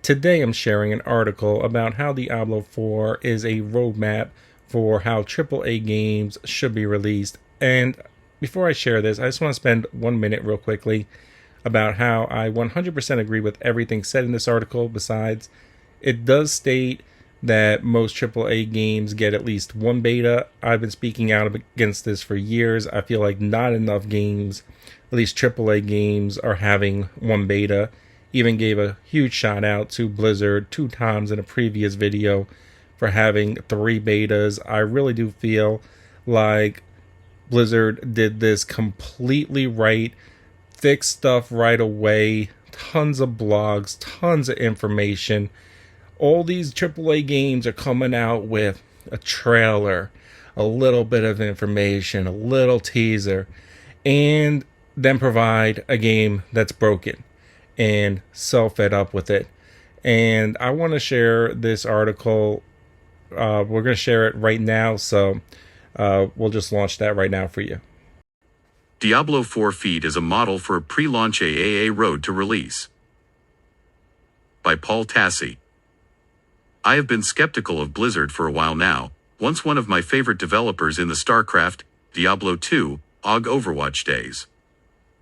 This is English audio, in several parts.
Today I'm sharing an article about how Diablo 4 is a roadmap for how AAA games should be released. And before I share this, I just want to spend 1 minute real quickly about how I 100% agree with everything said in this article. Besides, it does state that most AAA games get at least one beta. I've been speaking out against this for years. I feel like not enough games, at least AAA games, are having one beta. Even gave a huge shout out to Blizzard 2 times in a previous video for having 3 betas. I really do feel like Blizzard did this completely right, fixed stuff right away, tons of blogs, tons of information. All these AAA games are coming out with a trailer, a little bit of information, a little teaser, and then provide a game that's broken and so fed up with it. And I want to share this article. We're going to share it right now, so we'll just launch that right now for you. Diablo 4 feed is a model for a pre-launch AAA road to release. By Paul Tassi. I have been skeptical of Blizzard for a while now, once one of my favorite developers in the StarCraft, Diablo 2, AUG Overwatch days.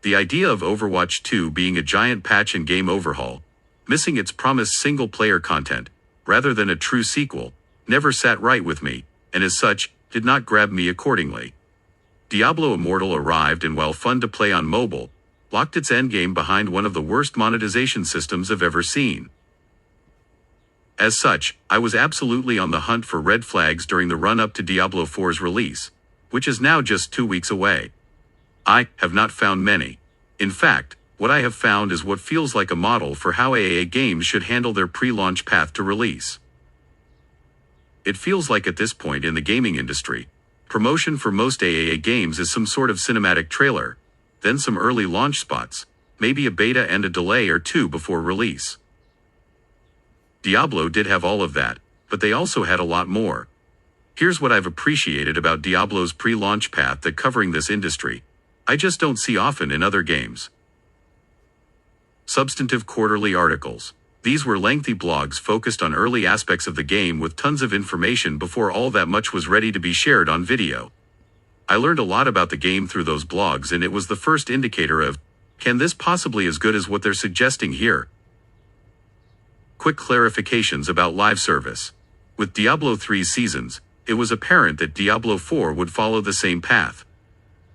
The idea of Overwatch 2 being a giant patch and game overhaul, missing its promised single-player content, rather than a true sequel, never sat right with me, and as such, did not grab me accordingly. Diablo Immortal arrived and while fun to play on mobile, locked its endgame behind one of the worst monetization systems I've ever seen. As such, I was absolutely on the hunt for red flags during the run-up to Diablo 4's release, which is now just 2 weeks away. I have not found many. In fact, what I have found is what feels like a model for how AAA games should handle their pre-launch path to release. It feels like at this point in the gaming industry, promotion for most AAA games is some sort of cinematic trailer, then some early launch spots, maybe a beta and a delay or two before release. Diablo did have all of that, but they also had a lot more. Here's what I've appreciated about Diablo's pre-launch path that covering this industry I just don't see often in other games. Substantive quarterly articles. These were lengthy blogs focused on early aspects of the game with tons of information before all that much was ready to be shared on video. I learned a lot about the game through those blogs and it was the first indicator of, can this possibly as good as what they're suggesting here? Quick clarifications about live service. With Diablo 3's seasons, it was apparent that Diablo 4 would follow the same path.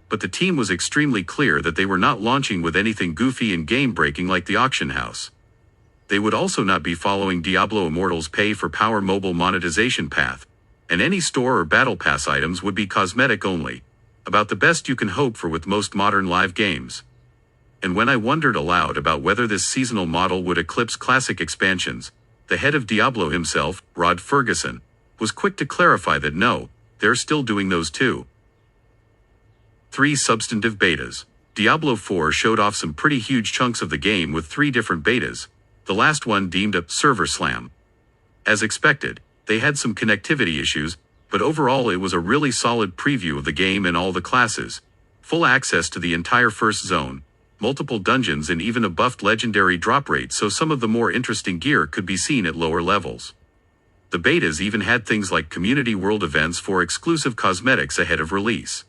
But the team was extremely clear that they were not launching with anything goofy and game-breaking like the auction house. They would also not be following Diablo Immortal's pay-for-power mobile monetization path, and any store or battle pass items would be cosmetic only, about the best you can hope for with most modern live games. And when I wondered aloud about whether this seasonal model would eclipse classic expansions, the head of Diablo himself, Rod Ferguson, was quick to clarify that no, they're still doing those too. 3 substantive betas. Diablo 4 showed off some pretty huge chunks of the game with 3 different betas, the last one deemed a server slam. As expected, they had some connectivity issues, but overall it was a really solid preview of the game and all the classes, full access to the entire first zone, multiple dungeons and even a buffed legendary drop rate so some of the more interesting gear could be seen at lower levels. The betas even had things like community world events for exclusive cosmetics ahead of release.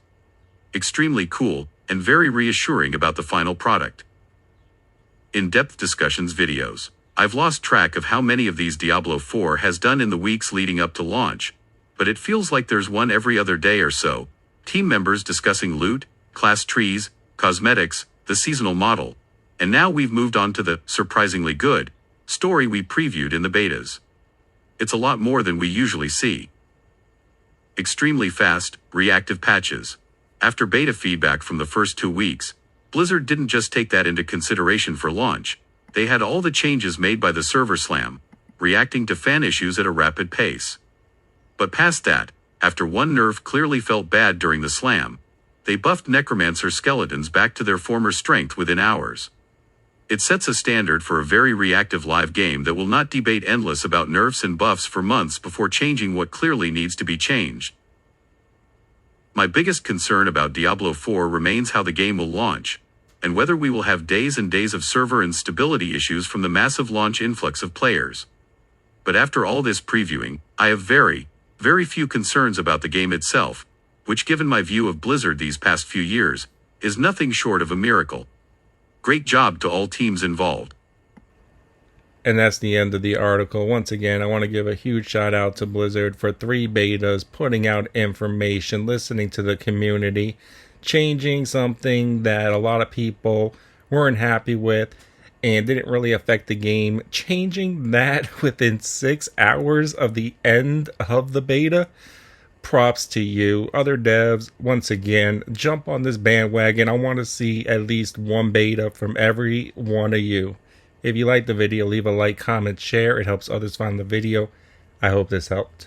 Extremely cool, and very reassuring about the final product. In-depth discussions videos. I've lost track of how many of these Diablo 4 has done in the weeks leading up to launch, but it feels like there's one every other day or so. Team members discussing loot, class trees, cosmetics, the seasonal model, and now we've moved on to the surprisingly good story we previewed in the betas. It's a lot more than we usually see. Extremely fast, reactive patches. After beta feedback from the first 2 weeks, Blizzard didn't just take that into consideration for launch, they had all the changes made by the server slam, reacting to fan issues at a rapid pace. But past that, after one nerf clearly felt bad during the slam, they buffed Necromancer skeletons back to their former strength within hours. It sets a standard for a very reactive live game that will not debate endless about nerfs and buffs for months before changing what clearly needs to be changed. My biggest concern about Diablo 4 remains how the game will launch. and whether we will have days and days of server and stability issues from the massive launch influx of players. But after all this previewing, I have very few concerns about the game itself, which given my view of Blizzard these past few years, is nothing short of a miracle. Great job to all teams involved. And that's the end of the article. Once again, I want to give a huge shout out to Blizzard for 3 betas, putting out information, listening to the community, changing something that a lot of people weren't happy with and didn't really affect the game, changing that within 6 hours of the end of the beta. Props to you. Other devs, once again, jump on this bandwagon. I want to see at least 1 beta from every one of you. If you liked the video, leave a like, comment, share. It helps others find the video. I hope this helped.